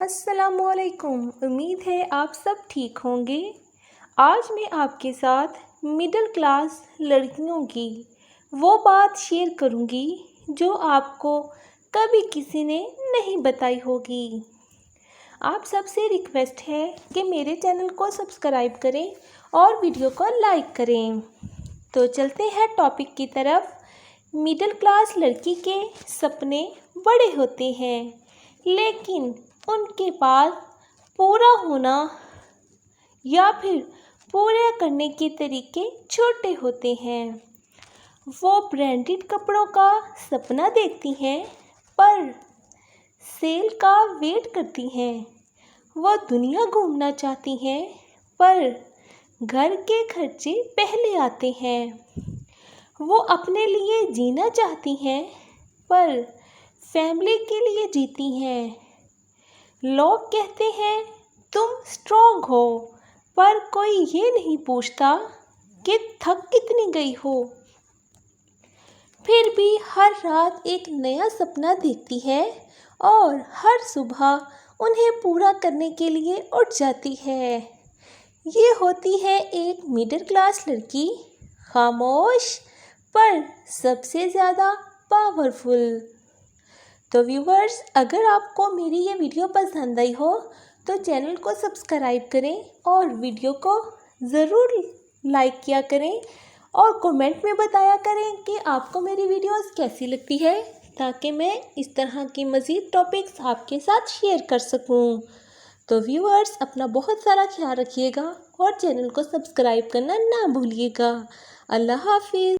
अस्सलामुअलैकुम। उम्मीद है आप सब ठीक होंगे। आज मैं आपके साथ मिडिल क्लास लड़कियों की वो बात शेयर करूंगी जो आपको कभी किसी ने नहीं बताई होगी। आप सबसे रिक्वेस्ट है कि मेरे चैनल को सब्सक्राइब करें और वीडियो को लाइक करें। तो चलते हैं टॉपिक की तरफ। मिडिल क्लास लड़की के सपने बड़े होते हैं, लेकिन उनके पास पूरा होना या फिर पूरा करने के तरीके छोटे होते हैं। वो ब्रांडेड कपड़ों का सपना देखती हैं, पर सेल का वेट करती हैं। वो दुनिया घूमना चाहती हैं, पर घर के खर्चे पहले आते हैं। वो अपने लिए जीना चाहती हैं, पर फैमिली के लिए जीती हैं। लोग कहते हैं तुम स्ट्रॉन्ग हो, पर कोई ये नहीं पूछता कि थक कितनी गई हो। फिर भी हर रात एक नया सपना देखती है और हर सुबह उन्हें पूरा करने के लिए उठ जाती है। ये होती है एक मिडिल क्लास लड़की, खामोश पर सबसे ज़्यादा पावरफुल। तो व्यूवर्स, अगर आपको मेरी ये वीडियो पसंद आई हो तो चैनल को सब्सक्राइब करें और वीडियो को ज़रूर लाइक किया करें और कमेंट में बताया करें कि आपको मेरी वीडियोस कैसी लगती है, ताकि मैं इस तरह की मज़ीद टॉपिक्स आपके साथ शेयर कर सकूं। तो व्यूवर्स, अपना बहुत सारा ख्याल रखिएगा और चैनल को सब्सक्राइब करना ना भूलिएगा। अल्लाह हाफिज़।